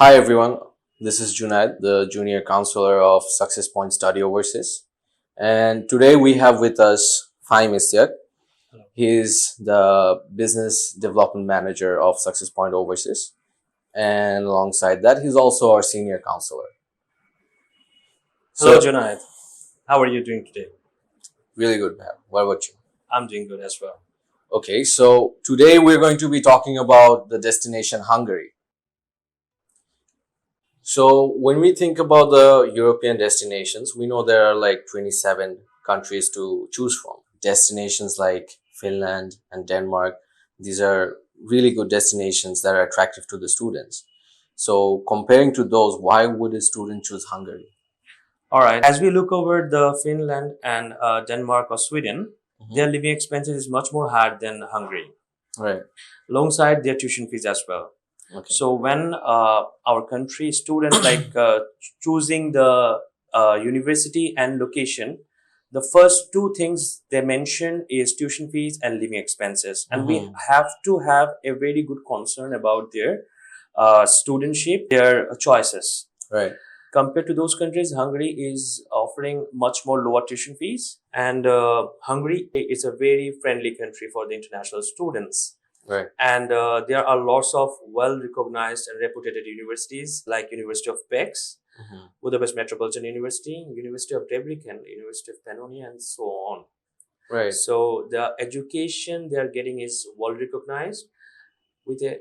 Hi everyone, this is Junaid, the Junior Counselor of Success Point Study Overseas. And today we have with us Fahim Istyak. He is the Business Development Manager of Success Point Overseas. And alongside that, he's also our Senior Counselor. Hello, So, Junaid. How are you doing today? really good, man. What about you? I'm doing good as well. Okay, so today we're going to be talking about the destination Hungary. So when we think about the European destinations, we know there are like 27 countries to choose from. Destinations like Finland and Denmark, these are really good destinations that are attractive to the students. So comparing to those, why would a student choose Hungary? All right. As we look over the Finland and Denmark or Sweden, their living expenses is much more higher than Hungary, Right. alongside their tuition fees as well. Okay. So when our country students choosing the university and location, the first two things they mention is tuition fees and living expenses, and we have to have a very good concern about their studentship, their choices. Right. Compared to those countries, Hungary is offering much more lower tuition fees, and Hungary is a very friendly country for the international students. Right. And there are lots of well-recognized and reputed universities like University of Pécs, Budapest Metropolitan University, University of Debrecen, University of Pannonia, and so on. Right. So the education they are getting is well recognized with a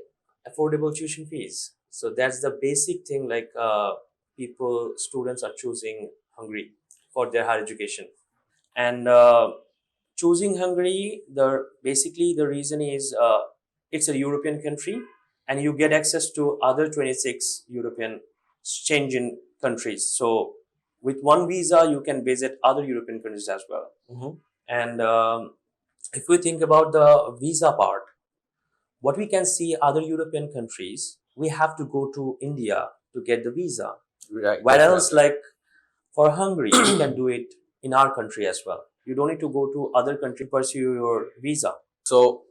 affordable tuition fees. So that's the basic thing. Students are choosing Hungary for their higher education, and choosing Hungary, the reason is it's a European country, and you get access to other 26 European Schengen countries. So with one visa, you can visit other European countries as well. And if we think about the visa part, what we can see other European countries, we have to go to India to get the visa. Right. Where else, like for Hungary, you can do it in our country as well. You don't need to go to other country to pursue your visa. So,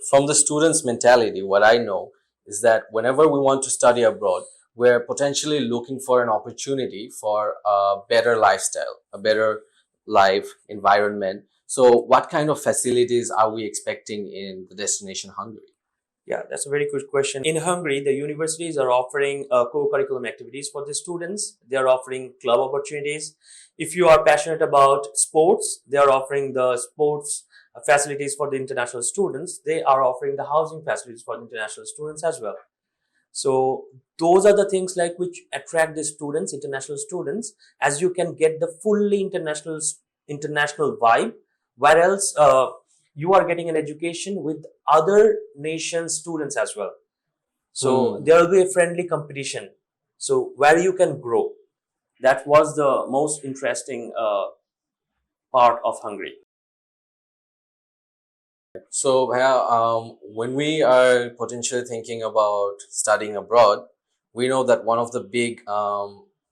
from the student's mentality, what I know is that whenever we want to study abroad, we're potentially looking for an opportunity for a better lifestyle, a better life environment. So, what kind of facilities are we expecting in the destination Hungary? Yeah, that's a very good question. In Hungary, the universities are offering co-curriculum activities for the students. They are offering club opportunities. If you are passionate about sports, they are offering the sports facilities for the international students. They are offering the housing facilities for the international students as well. So those are the things like which attract the students, international students, as you can get the fully international vibe. Where else you are getting an education with other nations students as well. So there will be a friendly competition. So where you can grow. That was the most interesting part of Hungary. So, when we are potentially thinking about studying abroad, we know that one of the big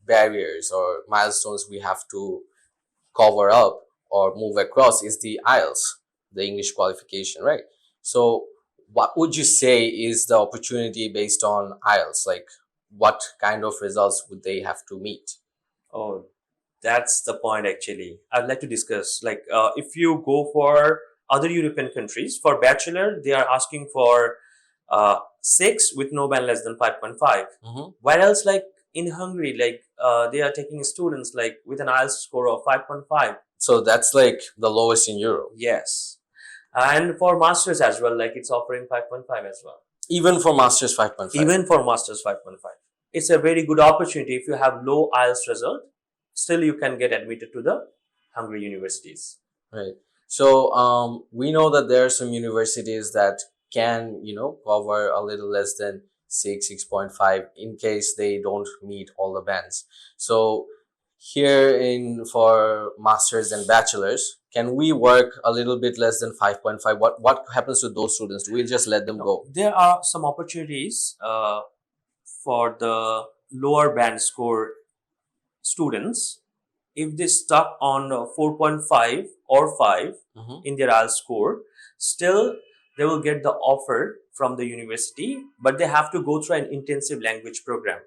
barriers or milestones we have to cover up or move across is the IELTS, the English qualification, right? So, what would you say is the opportunity based on IELTS? Like, what kind of results would they have to meet? Oh, that's the point actually. I'd like to discuss. If you go for other European countries, for bachelor, they are asking for 6 with no band less than 5.5. Where else, like in Hungary, they are taking students like with an IELTS score of 5.5. So that's like the lowest in Europe. Yes. And for masters as well, like it's offering 5.5 as well. Even for masters 5.5. Even for masters 5.5. It's a very good opportunity. If you have low IELTS result, still you can get admitted to the Hungary universities. Right. So we know that there are some universities that can, cover a little less than 6.5 in case they don't meet all the bands. So here in for masters and bachelors, can we work a little bit less than 5.5? What happens to those students? Do we just let them go? There are some opportunities for the lower band score students. If they stuck on 4.5 or 5 in their IELTS score, still they will get the offer from the university, but they have to go through an intensive language program.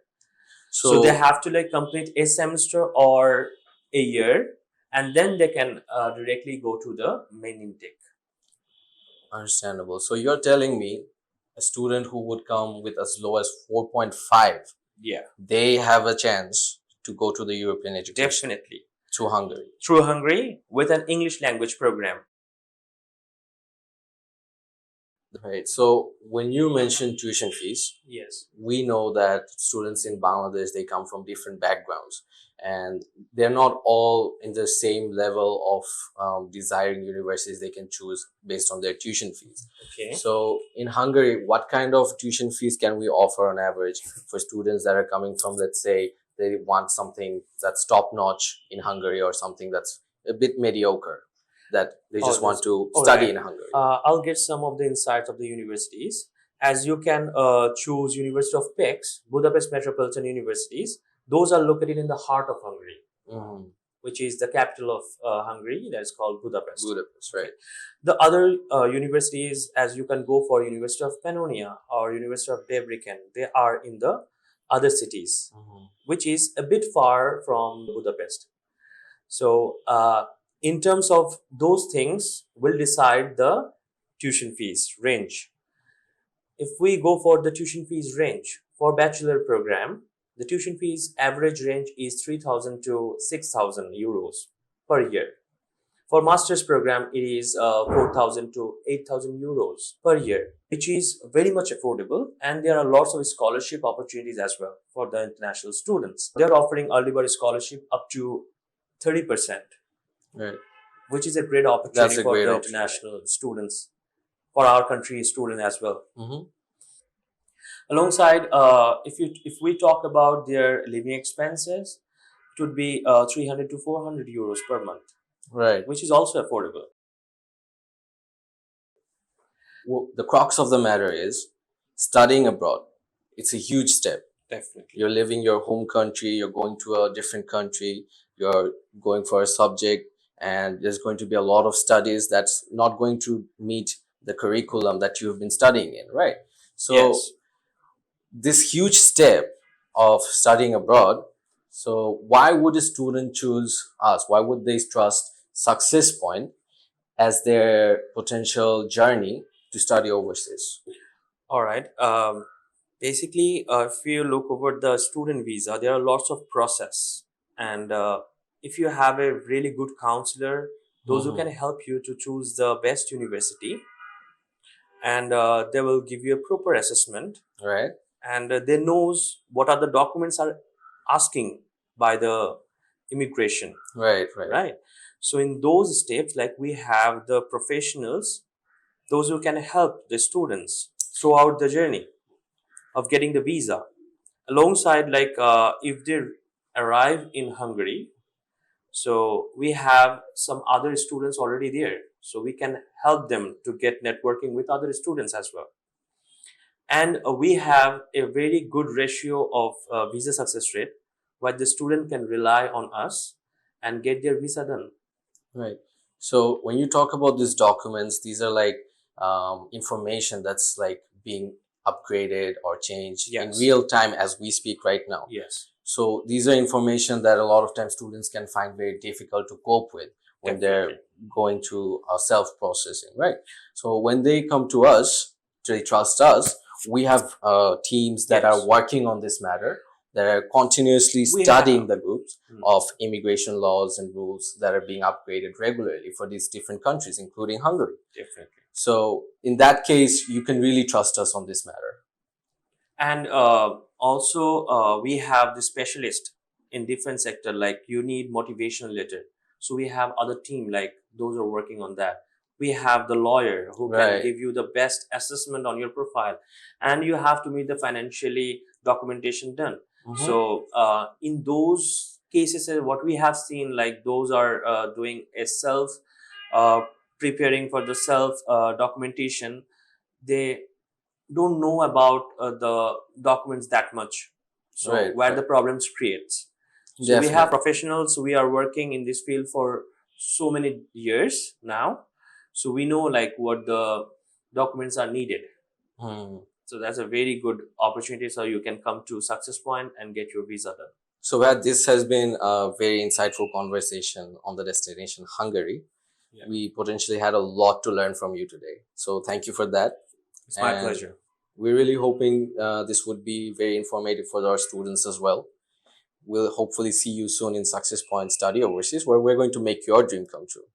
So they So have to like complete a semester or a year, and then they can directly go to the main intake. understandable. So you're telling me a student who would come with as low as 4.5, Yeah, they have a chance to go to the European education definitely. through Hungary. Through Hungary with an English language program. Right. So when you mention tuition fees, Yes. we know that students in Bangladesh, they come from different backgrounds, and they're not all in the same level of desiring universities they can choose based on their tuition fees. Okay. So in Hungary, what kind of tuition fees can we offer on average for students that are coming from, let's say, they want something that's top notch in Hungary or something that's a bit mediocre, that they Oh, just want that's to all study right. in Hungary? I'll get some of the insights of the universities. As you can choose University of Pécs, Budapest Metropolitan Universities. Those are located in the heart of Hungary, Hmm. which is the capital of Hungary. That is called Budapest. Budapest, right? The other universities, as you can go for University of Pannonia or University of Debrecen, they are in the other cities, Hmm. which is a bit far from Budapest. So, in terms of those things, will decide the tuition fees range. If we go for the tuition fees range for bachelor program, the tuition fees average range is 3,000 to 6,000 euros per year. For master's program, it is 4,000 to 8,000 euros per year, which is very much affordable. And there are lots of scholarship opportunities as well for the international students. They're offering early bird scholarship up to 30%, Right. which is a great That's opportunity a for great the option. international students, for our country student as well. Hmm. Alongside, if we talk about their living expenses, it would be 300 to 400 euros per month, Right. which is also affordable. Well, the crux of the matter is studying abroad. It's a huge step. Definitely. You're leaving your home country, you're going to a different country, you're going for a subject, and there's going to be a lot of studies that's not going to meet the curriculum that you've been studying in, right? So, Yes. this huge step of studying abroad, so why would a student choose us? Why would they trust Success Point as their potential journey to study overseas? All right. Basically, if you look over the student visa, there are lots of process, and if you have a really good counselor, those who Hmm. can help you to choose the best university, and they will give you a proper assessment, Right, and they knows what are the documents are asking by the immigration, right, right, right? So in those steps, like we have the professionals, those who can help the students throughout the journey of getting the visa. Alongside, like if they arrive in Hungary, so we have some other students already there, so we can help them to get networking with other students as well. And we have a very good ratio of visa success rate, where the student can rely on us and get their visa done. right. So when you talk about these documents, these are like information that's like being upgraded or changed in Yes. real time as we speak right now. Yes. So these are information that a lot of times students can find very difficult to cope with when they're Definitely. going through self processing, right? So when they come to us, they trust us. We have teams that are Yes. working on this matter, that are continuously We have. studying the groups Mm. of immigration laws and rules that are being upgraded regularly for these different countries, including Hungary. Definitely. So in that case, you can really trust us on this matter. And also, we have the specialist in different sector, like you need motivational letter, so we have other team like those who are working on that. We have the lawyer who can Right. give you the best assessment on your profile, and you have to meet the financially documentation done. Mhm. So in those cases, what we have seen, like those are doing a self uh, preparing for the self documentation, they don't know about the documents that much, so Right, where right. the problems creates. So we have Definitely. professionals, we are working in this field for so many years now, so we know like what the documents are needed. Hmm. So that's a very good opportunity. So you can come to Success Point and get your visa done. So, this has been a very insightful conversation on the destination Hungary. Yeah. We potentially had a lot to learn from you today. So, thank you for that. It's my And pleasure. we're really hoping this would be very informative for our students as well. We'll hopefully see you soon in Success Point Study Overseas, where we're going to make your dream come true.